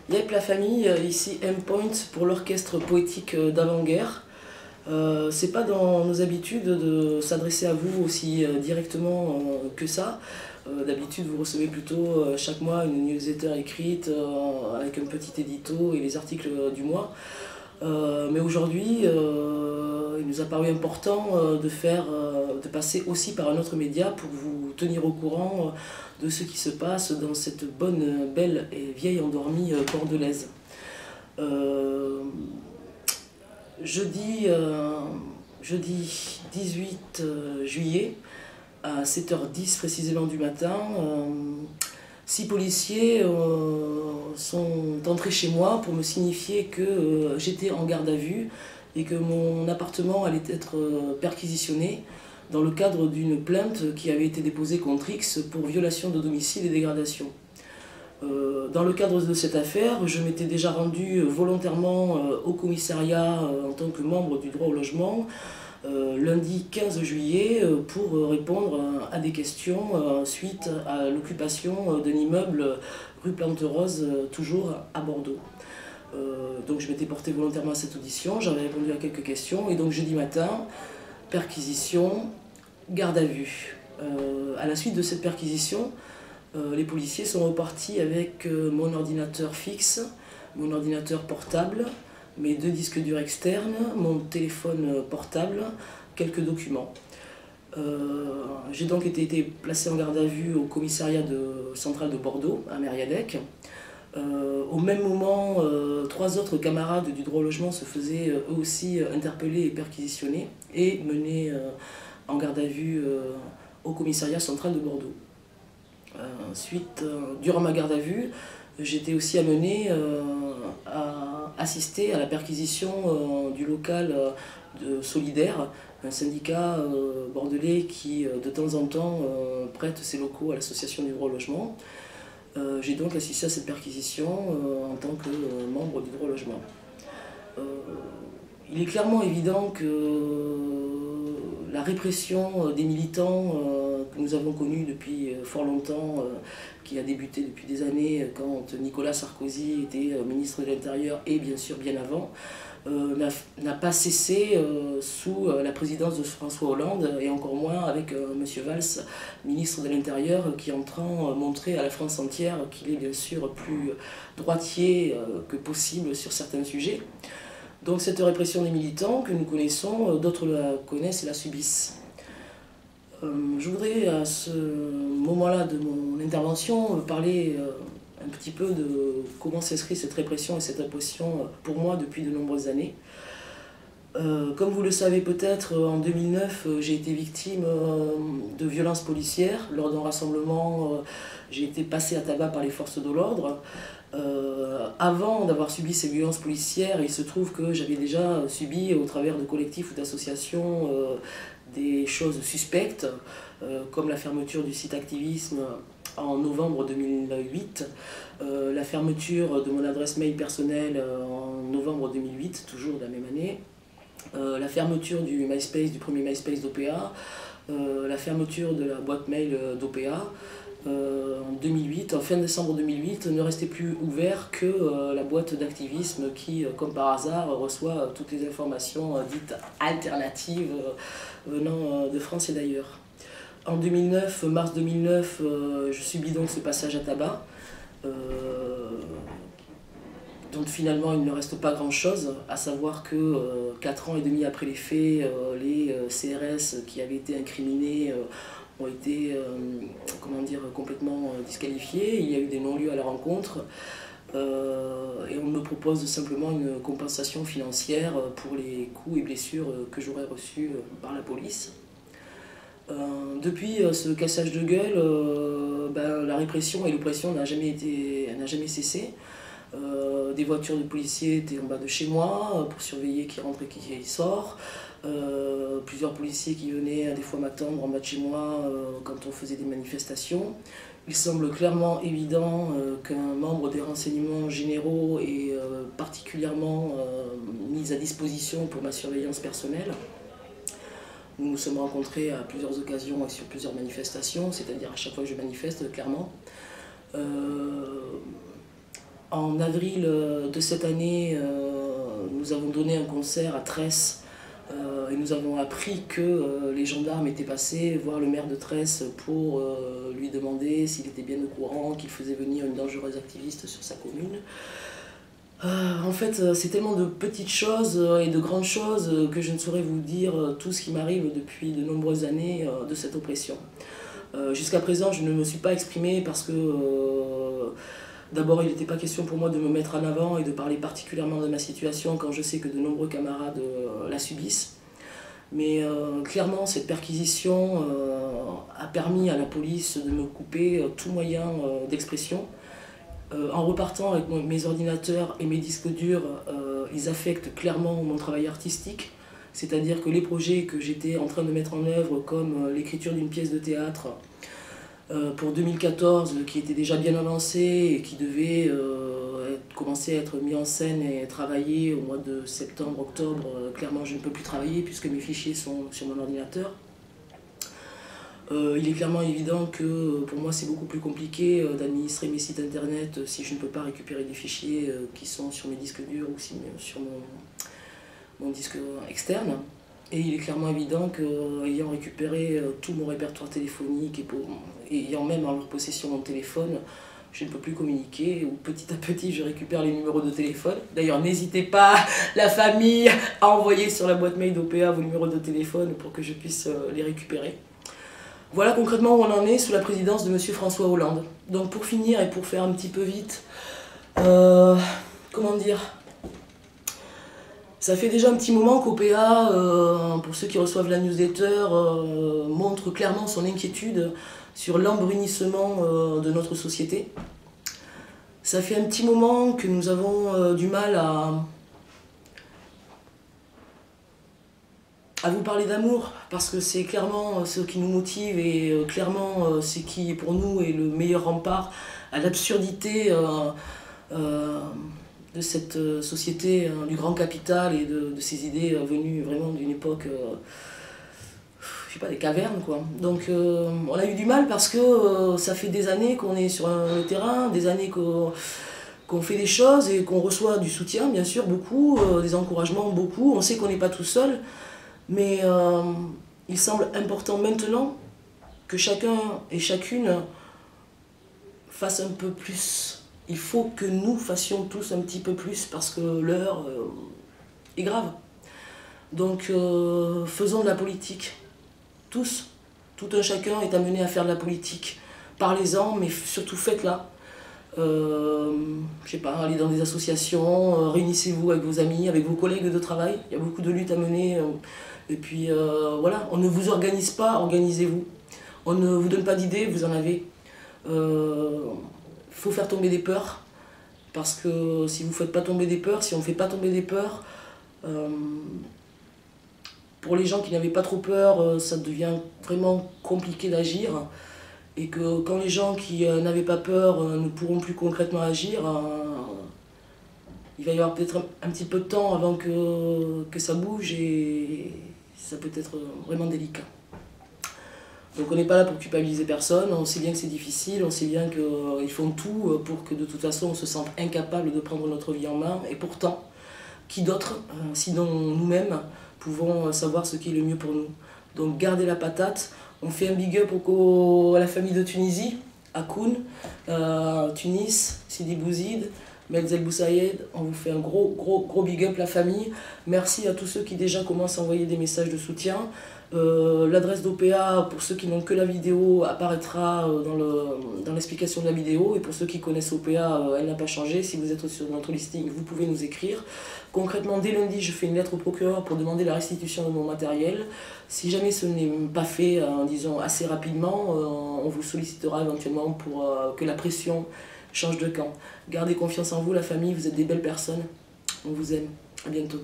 Yep la famille, ici M-Point pour l'orchestre poétique d'avant-guerre. C'est pas dans nos habitudes de s'adresser à vous aussi directement que ça. D'habitude, vous recevez plutôt chaque mois une newsletter écrite avec un petit édito et les articles du mois. Mais aujourd'hui, il nous a paru important de passer aussi par un autre média pour vous tenir au courant de ce qui se passe dans cette bonne, belle et vieille endormie bordelaise. Jeudi 18 juillet, à 7h10 précisément du matin, 6 policiers sont entrés chez moi pour me signifier que j'étais en garde à vue et que mon appartement allait être perquisitionné dans le cadre d'une plainte qui avait été déposée contre X pour violation de domicile et dégradation. Dans le cadre de cette affaire, je m'étais déjà rendu volontairement au commissariat en tant que membre du droit au logement lundi 15 juillet pour répondre à des questions suite à l'occupation d'un immeuble rue Plante-Rose, toujours à Bordeaux. Donc je m'étais porté volontairement à cette audition, j'avais répondu à quelques questions et donc jeudi matin, perquisition, garde à vue. À la suite de cette perquisition, les policiers sont repartis avec mon ordinateur fixe, mon ordinateur portable, mes 2 disques durs externes, mon téléphone portable, quelques documents. J'ai donc été placé en garde à vue au commissariat central de Bordeaux, à Mériadec. Au même moment, 3 autres camarades du droit au logement se faisaient eux aussi interpeller et perquisitionner et menés en garde à vue au commissariat central de Bordeaux. Durant ma garde à vue, j'étais aussi amené à assister à la perquisition du local de Solidaire, un syndicat bordelais qui de temps en temps prête ses locaux à l'association du droit au logement. J'ai donc assisté à cette perquisition en tant que membre du droit au logement. Il est clairement évident que la répression des militants que nous avons connue depuis fort longtemps, qui a débuté depuis des années quand Nicolas Sarkozy était ministre de l'Intérieur et bien sûr bien avant, n'a pas cessé sous la présidence de François Hollande et encore moins avec M. Valls, ministre de l'Intérieur, qui entend montrer à la France entière qu'il est bien sûr plus droitier que possible sur certains sujets. Donc cette répression des militants que nous connaissons, d'autres la connaissent et la subissent. Je voudrais à ce moment-là de mon intervention parler un petit peu de comment s'inscrit cette répression et cette répression pour moi depuis de nombreuses années. Comme vous le savez peut-être, en 2009, j'ai été victime de violences policières. Lors d'un rassemblement, j'ai été passé à tabac par les forces de l'ordre. Avant d'avoir subi ces violences policières, il se trouve que j'avais déjà subi au travers de collectifs ou d'associations des choses suspectes, comme la fermeture du site activisme en novembre 2008, la fermeture de mon adresse mail personnelle en novembre 2008, toujours de la même année, la fermeture du premier MySpace d'OPA, la fermeture de la boîte mail d'OPA. En 2008, en fin décembre 2008, ne restait plus ouvert que la boîte d'activisme qui, comme par hasard, reçoit toutes les informations dites alternatives venant de France et d'ailleurs. En 2009, mars 2009, je subis donc ce passage à tabac. Donc finalement, il ne reste pas grand-chose, à savoir que 4 ans et demi après les faits, les CRS qui avaient été incriminés ont été complètement disqualifiés. Il y a eu des non-lieux à la rencontre et on me propose simplement une compensation financière pour les coups et blessures que j'aurais reçus par la police. Depuis ce cassage de gueule, la répression et l'oppression n'a jamais cessé. Des voitures de policiers étaient en bas de chez moi pour surveiller qui rentre et qui sort. Plusieurs policiers qui venaient des fois m'attendre en bas de chez moi quand on faisait des manifestations. Il semble clairement évident qu'un membre des renseignements généraux est particulièrement mis à disposition pour ma surveillance personnelle. Nous nous sommes rencontrés à plusieurs occasions et sur plusieurs manifestations, c'est-à-dire à chaque fois que je manifeste, clairement. En avril de cette année, nous avons donné un concert à Tresse et nous avons appris que les gendarmes étaient passés voir le maire de Tresse pour lui demander s'il était bien au courant qu'il faisait venir une dangereuse activiste sur sa commune. En fait, c'est tellement de petites choses et de grandes choses que je ne saurais vous dire tout ce qui m'arrive depuis de nombreuses années de cette oppression. Jusqu'à présent, je ne me suis pas exprimée parce que d'abord, il n'était pas question pour moi de me mettre en avant et de parler particulièrement de ma situation quand je sais que de nombreux camarades la subissent. Mais clairement, cette perquisition a permis à la police de me couper tout moyen d'expression. En repartant avec mes ordinateurs et mes disques durs, ils affectent clairement mon travail artistique. C'est-à-dire que les projets que j'étais en train de mettre en œuvre, comme l'écriture d'une pièce de théâtre pour 2014, qui était déjà bien avancée et qui devait commencer à être mis en scène et travaillé au mois de septembre, octobre, clairement je ne peux plus travailler puisque mes fichiers sont sur mon ordinateur. Il est clairement évident que pour moi c'est beaucoup plus compliqué d'administrer mes sites internet si je ne peux pas récupérer des fichiers qui sont sur mes disques durs ou sur mon disque externe. Et il est clairement évident qu'ayant récupéré tout mon répertoire téléphonique et ayant même en leur possession mon téléphone, je ne peux plus communiquer, ou petit à petit je récupère les numéros de téléphone. D'ailleurs n'hésitez pas, la famille, à envoyer sur la boîte mail d'OPA vos numéros de téléphone pour que je puisse les récupérer. Voilà concrètement où on en est sous la présidence de M. François Hollande. Donc pour finir et pour faire un petit peu vite, comment dire, ça fait déjà un petit moment qu'OPA, pour ceux qui reçoivent la newsletter, montre clairement son inquiétude sur l'embrunissement de notre société. Ça fait un petit moment que nous avons du mal à vous parler d'amour, parce que c'est clairement ce qui nous motive et clairement ce qui pour nous est le meilleur rempart à l'absurdité de cette société du grand capital et de ces idées venues vraiment d'une époque, je sais pas, des cavernes quoi. Donc on a eu du mal parce que ça fait des années qu'on est sur le terrain, des années qu'on fait des choses et qu'on reçoit du soutien bien sûr, beaucoup, des encouragements beaucoup, on sait qu'on n'est pas tout seul. Mais il semble important maintenant que chacun et chacune fasse un peu plus. Il faut que nous fassions tous un petit peu plus parce que l'heure est grave. Donc faisons de la politique. Tous. Tout un chacun est amené à faire de la politique. Parlez-en, mais surtout faites-la. Je sais pas, allez dans des associations, réunissez-vous avec vos amis, avec vos collègues de travail. Il y a beaucoup de luttes à mener. Et puis voilà, on ne vous organise pas, organisez-vous. On ne vous donne pas d'idées, vous en avez. Faut faire tomber des peurs. Parce que si vous ne faites pas tomber des peurs, si on ne fait pas tomber des peurs, pour les gens qui n'avaient pas trop peur, ça devient vraiment compliqué d'agir. Et que quand les gens qui n'avaient pas peur ne pourront plus concrètement agir, il va y avoir peut-être un petit peu de temps avant que ça bouge et ça peut être vraiment délicat. Donc on n'est pas là pour culpabiliser personne, on sait bien que c'est difficile, on sait bien qu'ils font tout pour que de toute façon on se sente incapable de prendre notre vie en main. Et pourtant, qui d'autre, sinon nous-mêmes, pouvons savoir ce qui est le mieux pour nous. Donc gardez la patate. On fait un big up à la famille de Tunisie, à Koun, Tunis, Sidi Bouzid, Melzel Boussaïed. On vous fait un gros big up la famille. Merci à tous ceux qui déjà commencent à envoyer des messages de soutien. L'adresse d'OPA, pour ceux qui n'ont que la vidéo, apparaîtra dans l'explication de la vidéo. Et pour ceux qui connaissent OPA, elle n'a pas changé. Si vous êtes sur notre listing, vous pouvez nous écrire. Concrètement, dès lundi, je fais une lettre au procureur pour demander la restitution de mon matériel. Si jamais ce n'est pas fait, disons, assez rapidement, on vous sollicitera éventuellement pour que la pression change de camp. Gardez confiance en vous, la famille, vous êtes des belles personnes. On vous aime. À bientôt.